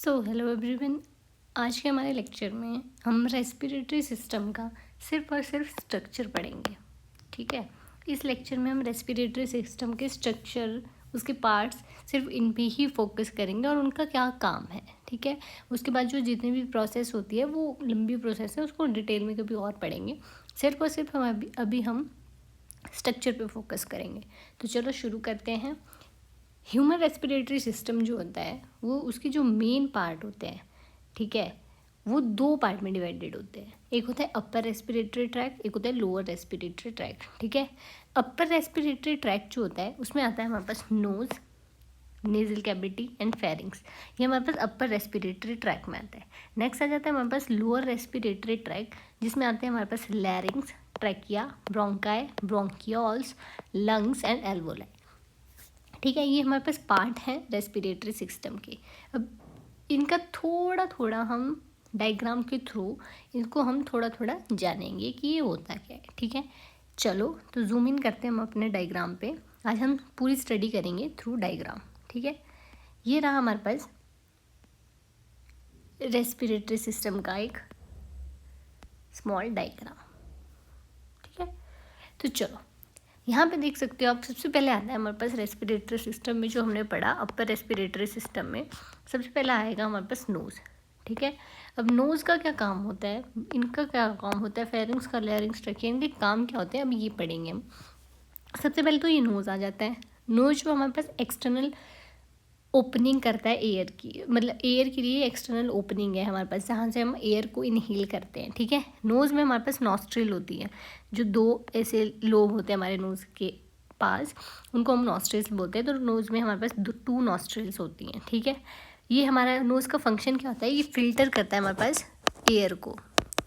Hello everyone. आज के हमारे लेक्चर में हम रेस्पिरेटरी सिस्टम का सिर्फ और सिर्फ स्ट्रक्चर पढ़ेंगे। ठीक है, इस लेक्चर में हम रेस्पिरेटरी सिस्टम के स्ट्रक्चर, उसके पार्ट्स, सिर्फ इन पे ही फोकस करेंगे और उनका क्या काम है। ठीक है, उसके बाद जो जितनी भी प्रोसेस होती है वो लंबी प्रोसेस है, उसको डिटेल में कभी और पढ़ेंगे। सिर्फ और सिर्फ हम अभी हम स्ट्रक्चर पे फोकस करेंगे। तो चलो शुरू करते हैं। ह्यूमन रेस्पिरेटरी सिस्टम जो होता है वो उसके जो मेन पार्ट होते हैं, ठीक है, वो दो पार्ट में डिवाइडेड होते हैं। एक होता है अपर रेस्पिरेटरी ट्रैक्ट, एक होता है लोअर रेस्पिरेटरी ट्रैक्ट। ठीक है, अपर रेस्पिरेटरी ट्रैक्ट जो होता है उसमें आता है हमारे पास nose, nasal cavity and pharynx. ये हमारे पास अपर रेस्पिरेटरी ट्रैक में आता है। नेक्स्ट आ जाता है हमारे पास लोअर रेस्पिरेटरी ट्रैक, जिसमें आते हैं हमारे पास larynx, trachea, bronchi, bronchioles, lungs and alveoli. ठीक है, ये हमारे पास पार्ट है रेस्पिरेटरी सिस्टम के। अब इनका थोड़ा थोड़ा हम डायग्राम के थ्रू इनको हम थोड़ा थोड़ा जानेंगे कि ये होता क्या है। ठीक है, चलो तो जूम इन करते हैं हम अपने डायग्राम पे। आज हम पूरी स्टडी करेंगे थ्रू डायग्राम। ठीक है, ये रहा हमारे पास रेस्पिरेटरी सिस्टम का एक स्मॉल डायग्राम। ठीक है, तो चलो यहाँ पे देख सकते हो आप। सबसे पहले आता है हमारे पास रेस्पिरेटरी सिस्टम में, जो हमने पढ़ा अपर रेस्पिरेटरी सिस्टम में सबसे पहला आएगा हमारे पास नोज़। ठीक है, अब नोज़ का क्या काम होता है, इनका क्या काम होता है, फेरिंग्स का, लैरिंग्स, ट्रैकिया, इनके काम क्या होते हैं, अब ये पढ़ेंगे हम। सबसे पहले तो ये नोज़ आ जाता है। नोज़ जो हमारे पास एक्सटर्नल ओपनिंग करता है एयर की, मतलब एयर के लिए एक्सटर्नल ओपनिंग है हमारे पास, जहाँ से हम एयर को इनहेल करते हैं। ठीक है, नोज़ में हमारे पास नॉस्ट्रिल होती है, जो दो ऐसे लोब होते हैं हमारे नोज़ के पास, उनको हम नॉस्ट्रिल्स बोलते हैं। तो नोज़ में हमारे पास टू नॉस्ट्रिल्स होती हैं। ठीक है, ये हमारा नोज़ का फंक्शन क्या होता है, ये फिल्टर करता है हमारे पास एयर को।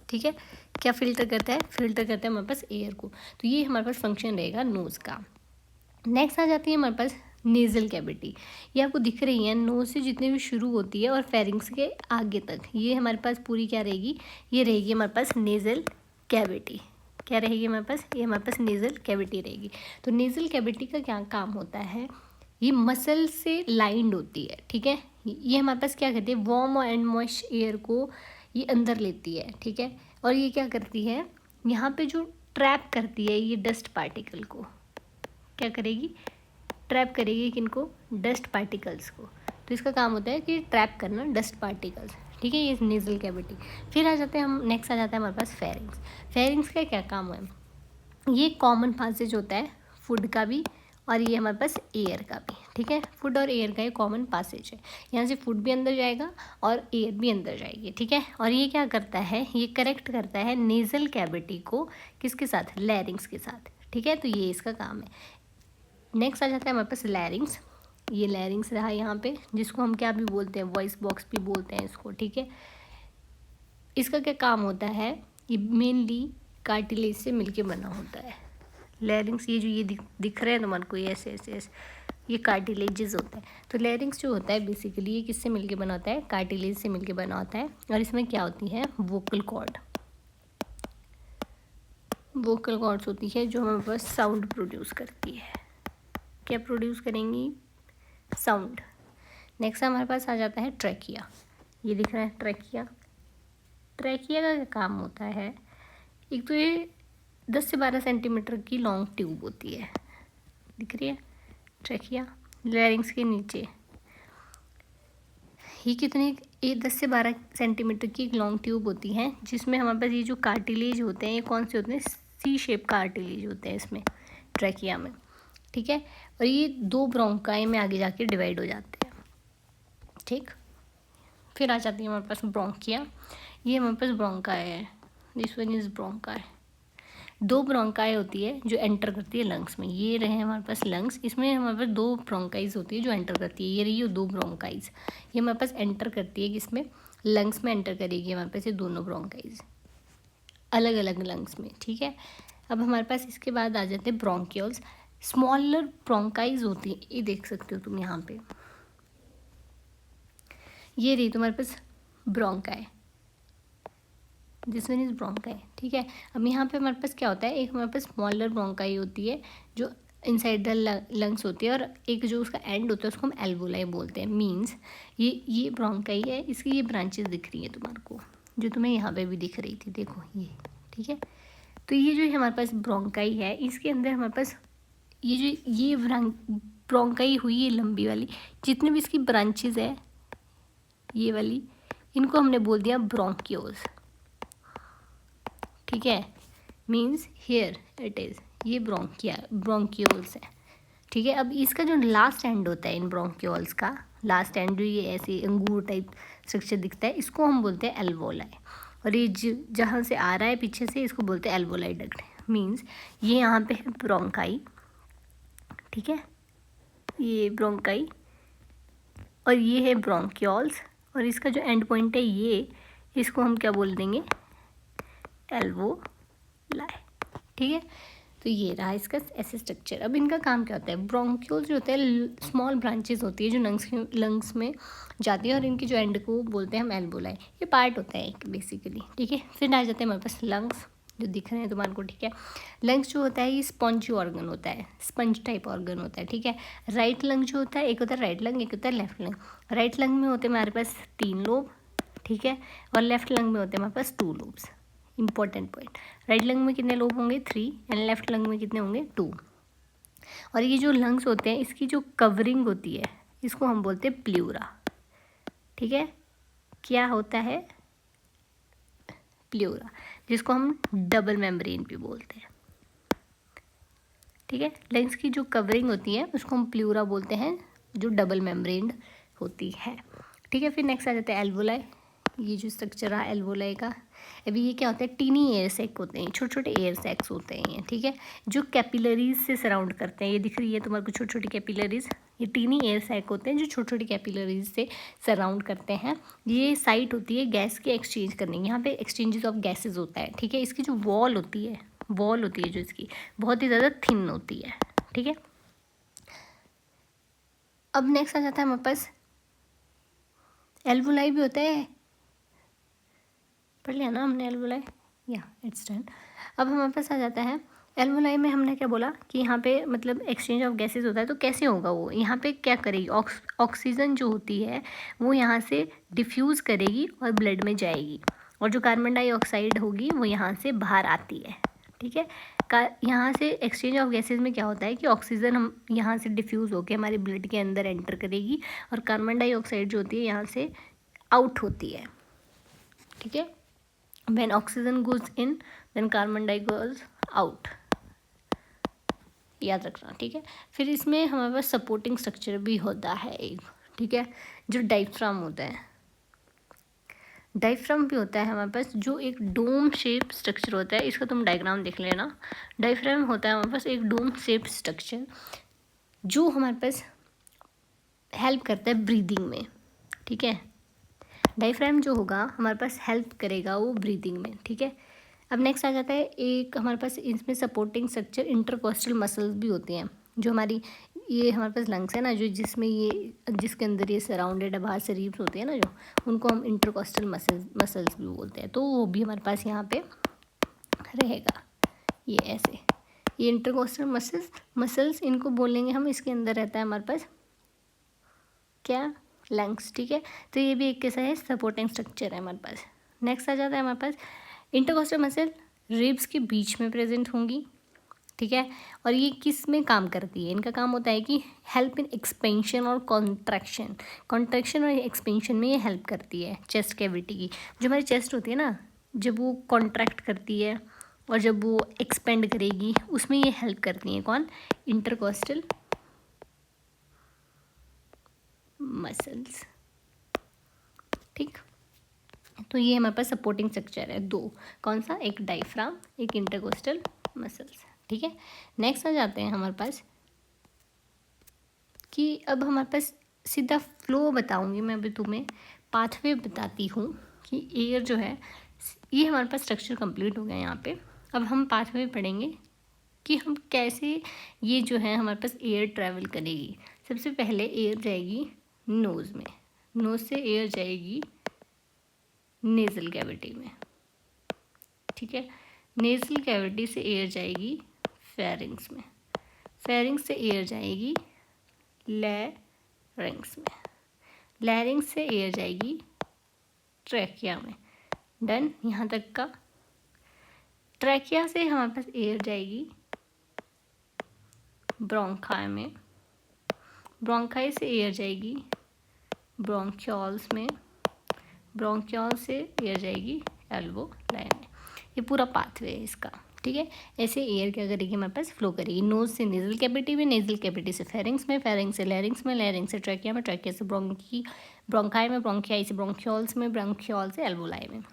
ठीक है, क्या फिल्टर करता है, फिल्टर करता है हमारे पास एयर को। तो ये हमारे पास फंक्शन रहेगा नोज़ का। नेक्स्ट आ जाती है हमारे पास नेज़ल कैविटी। ये आपको दिख रही है, नोज से जितने भी शुरू होती है और फेरिंग्स के आगे तक, ये हमारे पास पूरी क्या रहेगी, ये रहेगी हमारे पास नेज़ल कैविटी। क्या रहेगी हमारे पास, ये हमारे पास नेज़ल कैविटी रहेगी। तो नेज़ल कैविटी का क्या काम होता है, ये मसल से लाइंड होती है। ठीक है, ये हमारे पास क्या करती है, वार्म एंड मॉइस्ट एयर को ये अंदर लेती है। ठीक है, और ये क्या करती है, यहाँ पे जो ट्रैप करती है ये डस्ट पार्टिकल को, क्या करेगी, ट्रैप करेगी किनको, डस्ट पार्टिकल्स को। तो इसका काम होता है कि ट्रैप करना डस्ट पार्टिकल्स। ठीक है, ये नेज़ल कैविटी। फिर आ जाते हैं हम, नेक्स्ट आ जाता है हमारे पास फेरिंग्स। फेरिंग्स का क्या काम है, ये कॉमन पासेज होता है फूड का भी और ये हमारे पास एयर का भी। ठीक है, फूड और एयर का ये कॉमन पासेज है, यहाँ से फूड भी अंदर जाएगा और एयर भी अंदर जाएगी। ठीक है, और ये क्या करता है, ये करेक्ट करता है नेज़ल कैविटी को किसके साथ, लैरिंग्स के साथ। ठीक है, तो ये इसका काम है। नेक्स्ट आ जाता है हमारे पास लैरिंग्स। ये लैरिंग्स रहा यहाँ पे, जिसको हम क्या भी बोलते हैं, वॉइस बॉक्स भी बोलते हैं इसको। ठीक है, इसका क्या काम होता है, ये मेनली कार्टिलेज से मिलके बना होता है। लैरिंग्स ये जो ये दिख रहे हैं तुम्हारे को, ये ऐसे ऐसे ऐसे, ये कार्टिलेजेस होता है। तो लैरिंग्स जो होता है बेसिकली ये किससे मिलके बना होता है, कार्टिलेज से मिलके बना होता है। और इसमें क्या होती है, वोकल कॉर्ड, वोकल कॉर्ड्स होती है जो हमारे पास साउंड प्रोड्यूस करती है। क्या प्रोड्यूस करेंगी, साउंड। नेक्स्ट हमारे पास आ जाता है ट्रैकिया। ये दिख रहा है ट्रैकिया। ट्रैकिया का क्या काम होता है, एक तो ये 10 से 12 सेंटीमीटर की लॉन्ग ट्यूब होती है, दिख रही है ट्रैकिया, लैरिंग्स के नीचे। ये कितने, ये 10 से 12 सेंटीमीटर की एक लॉन्ग ट्यूब होती है, जिसमें हमारे पास ये जो कार्टिलेज होते हैं, ये कौन से होते हैं, सी शेप कार्टिलेज होते हैं इसमें, ट्रैकिया में। ठीक है, और ये दो ब्रोंकाई में आगे जाके डिवाइड हो जाते हैं। ठीक, फिर आ जाती है हमारे पास ब्रोंकिया। ये हमारे पास ब्रोंकाई है, दिस वन इज ब्रोंकाई। दो ब्रोंकाई होती है जो एंटर करती है लंग्स में, ये रहे हमारे पास लंग्स, इसमें हमारे पास दो ब्रोंकाइज होती है जो एंटर करती है, ये रही दो ब्रोंकाइज, ये हमारे पास एंटर करती है किसमें, लंग्स में एंटर करेगी हमारे पास ये दोनों ब्रोंकाइज, अलग अलग लंग्स में। ठीक है, अब हमारे पास इसके बाद आ जाते हैं ब्रोंकियोल्स। स्मॉलर ब्रोंकाइज होती है, ये देख सकते हो तुम यहाँ पे, ये रही तुम्हारे पास bronchi, this one is bronchi. ठीक है, अब यहाँ पे हमारे पास क्या होता है, एक हमारे पास स्मॉलर ब्रोंकाई होती है जो इनसाइड द लंग्स होती है, और एक जो उसका एंड होता है उसको हम एल्वोलाई बोलते हैं। मीन्स ये ब्रोंकाई है, इसकी ये ब्रांचेस दिख रही है तुम्हारे को, जो तुम्हें यहाँ पे भी दिख रही थी, देखो ये, ठीक है। तो ये जो हमारे पास ब्रोंकाई है, इसके अंदर हमारे पास ये जो ये ब्रोंकाई हुई है लंबी वाली, जितने भी इसकी ब्रांचेस है ये वाली, इनको हमने बोल दिया ब्रोंक्यूल्स, ठीक है। मीन्स हियर इट इज़, ये ब्रोंक्यूल्स है, ठीक है। अब इसका जो लास्ट एंड होता है इन ब्रोंक्यूल्स का, लास्ट एंड जो ये ऐसे अंगूर टाइप स्ट्रक्चर दिखता है, इसको हम बोलते हैं एल्वोलाई। और ये जहाँ से आ रहा है पीछे से, इसको बोलते हैं एल्वोलाई डक्ट। मीन्स ये यहाँ पे है ब्रोंकाई, ठीक है, ये ब्रोंकाई, और ये है ब्रोंक्यूल्स, और इसका जो एंड पॉइंट है ये, इसको हम क्या बोल देंगे, एल्वोलाई, ठीक है। तो ये रहा इसका ऐसे स्ट्रक्चर। अब इनका काम क्या होता है, ब्रोंक्यूल्स जो होते हैं स्मॉल ब्रांचेस होती है जो लंग्स में जाती है, और इनकी जो एंड को बोलते हैं हम एल्वोलाई। ये पार्ट होता है एक बेसिकली, ठीक है। फिर आ जाते हैं हमारे पास लंग्स जो दिख रहे हैं तुम्हारे को, ठीक है। लंग्स जो होता है ये स्पंजी ऑर्गन होता है, स्पंज टाइप ऑर्गन होता है, ठीक है। राइट लंग जो होता है, एक होता है राइट लंग, एक होता है लेफ्ट लंग। राइट लंग में होते हैं हमारे पास 3 लोब, ठीक है, और लेफ्ट लंग में होते हैं हमारे पास 2 lobes. Important point, right lung में कितने लोब होंगे 3, एंड लेफ्ट लंग में कितने होंगे 2। और ये जो लंग्स होते हैं इसकी जो कवरिंग होती है इसको हम बोलते हैं प्ल्यूरा, ठीक है। क्या होता है, प्ल्यूरा, जिसको हम डबल मेम्ब्रेन भी बोलते हैं, ठीक है। लंग्स की जो कवरिंग होती है उसको हम प्ल्यूरा बोलते हैं, जो डबल मेम्ब्रेन होती है, ठीक है। फिर नेक्स्ट आ जाता है एल्वोलाई। ये जो स्ट्रक्चर रहा एल्वोलाई का, अभी ये क्या होता है, टीनी एयर सैक होते हैं, छोटे छोटे एयर सैक्स होते हैं ये, ठीक है, जो कैपिलरीज से सराउंड करते हैं। ये दिख रही है तुम्हारे को छोटी छोटी कैपिलरीज, ये टीनी एयर सैक होते हैं जो छोटी छोटी कैपिलरीज से सराउंड करते हैं। ये साइट होती है गैस के एक्सचेंज करने की, यहाँ पे एक्सचेंजेस ऑफ गैसेज होता है, ठीक है। इसकी जो वॉल होती है जो इसकी बहुत ही ज़्यादा थिन होती है, ठीक है। अब नेक्स्ट आ जाता है हमारे पास एल्वोलाई भी होता है, पढ़ लिया ना हमने एल्वोलाई, या इट्स डन। अब हमारे पास आ जाता है एल्वोलाई में हमने क्या बोला कि यहाँ पे मतलब एक्सचेंज ऑफ गैसेस होता है। तो कैसे होगा वो, यहाँ पे क्या करेगी, ऑक्सीजन जो होती है वो यहाँ से डिफ्यूज़ करेगी और ब्लड में जाएगी, और जो कार्बन डाइऑक्साइड होगी वो यहाँ से बाहर आती है, ठीक है। यहाँ से एक्सचेंज ऑफ गैसेज में क्या होता है कि ऑक्सीजन हम यहाँ से डिफ्यूज़ होकर हमारे ब्लड के अंदर एंटर करेगी, और कार्बन डाइऑक्साइड जो होती है यहाँ से आउट होती है, ठीक है। When oxygen goes in, then carbon dioxide goes out, याद रखना, ठीक है। फिर इसमें हमारे पास सपोर्टिंग स्ट्रक्चर भी होता है एक, ठीक है, जो डायफ्राम होता है। डायफ्राम भी होता है हमारे पास, जो एक डोम शेप स्ट्रक्चर होता है, इसका तुम डायग्राम देख लेना। डायफ्राम होता है हमारे पास एक डोम शेप स्ट्रक्चर, जो हमारे पास हेल्प करता है ब्रीदिंग में, ठीक है। डायफ्राम जो होगा हमारे पास हेल्प करेगा वो ब्रीदिंग में, ठीक है। अब नेक्स्ट आ जाता है एक हमारे पास इसमें सपोर्टिंग स्ट्रक्चर इंटरकोस्टल मसल्स भी होती हैं, जो हमारी ये हमारे पास लंग्स है ना, जो जिसमें ये जिसके अंदर ये सराउंडेड है, बाहर से रिब्स होती है ना जो, उनको हम इंटरकोस्टल मसल्स भी बोलते हैं। तो वो भी हमारे पास यहाँ पे रहेगा, ये ऐसे, ये इंटरकोस्टल मसल्स इनको बोलेंगे हम। इसके अंदर रहता है हमारे पास क्या, लंग्स, ठीक है। तो ये भी एक कैसा है, सपोर्टिंग स्ट्रक्चर है हमारे पास। नेक्स्ट आ जाता है हमारे पास इंटरकोस्टल मसल रिब्स के बीच में प्रेजेंट होंगी, ठीक है। और ये किस में काम करती है, इनका काम होता है कि हेल्प इन एक्सपेंशन और कॉन्ट्रैक्शन और एक्सपेंशन में ये हेल्प करती है चेस्ट कैविटी की। जो हमारी चेस्ट होती है ना, जब वो कॉन्ट्रैक्ट करती है और जब वो एक्सपेंड करेगी, उसमें ये हेल्प करती हैं कौन, इंटरकोस्टल मसल्स, ठीक। तो ये हमारे पास सपोर्टिंग स्ट्रक्चर है दो, कौन सा, एक डायफ्राम, एक इंटरकोस्टल मसल्स, ठीक है। नेक्स्ट आ जाते हैं हमारे पास कि अब हमारे पास सीधा फ्लो बताऊंगी मैं, अभी तुम्हें पाथवे बताती हूँ कि एयर जो है, ये हमारे पास स्ट्रक्चर कंप्लीट हो गया यहाँ पे। अब हम पाथवे पढ़ेंगे कि हम कैसे ये जो है हमारे पास एयर ट्रैवल करेगी। सबसे पहले एयर जाएगी नोज़ में, नोज़ से एयर जाएगी नेज़ल कैविटी में, ठीक है। नेज़ल कैविटी से एयर जाएगी फेरिंग्स में, फेरिंग्स से एयर जाएगी लैरिंग्स में, लैरिंग्स से एयर जाएगी ट्रैकिया में। डन, यहाँ तक का। ट्रैकिया से हमारे पास एयर जाएगी ब्रोंकाई में, ब्रोंकाई से एयर जाएगी ब्रोंक्योल्स में, ब्रोंक्योल से एयर जाएगी एल्वोलाई में। ये पूरा पाथवे है इसका, ठीक है। ऐसे एयर क्या करेगी हमारे पास, फ्लो करेगी। नोज से नेजल कैविटी में, नेजल कैविटी से फेरिंग्स में, फेरिंग्स से लैरिंग्स में, लैरिंग्स से ट्रैकिया में, ट्रैकिया से ब्रोंकाई में, ब्रोंकियाई से ब्रोंक्योल्स में, ब्रोंक्योल से एल्वोलाई में।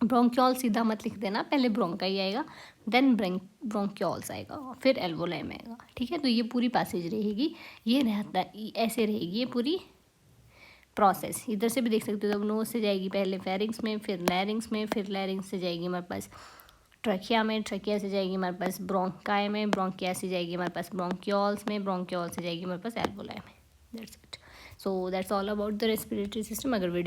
ब्रोंक्योल सीधा मत लिख देना, पहले ब्रोंकाई आएगा, देन ब्रोंक्योल्स आएगा, फिर एल्वोलाई में आएगा, ठीक है। तो ये पूरी पैसेज रहेगी, ये रहता ऐसे रहेगी ये पूरी प्रोसेस। इधर से भी देख सकते हो, जब नोज से जाएगी पहले फेरिंग्स में, फिर लैरिंग्स में, फिर लैरिंग्स से जाएगी हमारे पास ट्रैकिया में, ट्रैकिया से जाएगी हमारे पास ब्रोंकाई में, ब्रोंकिया से जाएगी हमारे पास ब्रोंक्योल्स में, ब्रोंक्योल से जाएगी हमारे पास एल्वोलाई में। That's it. So that's all about the respiratory system. अगर वीडियो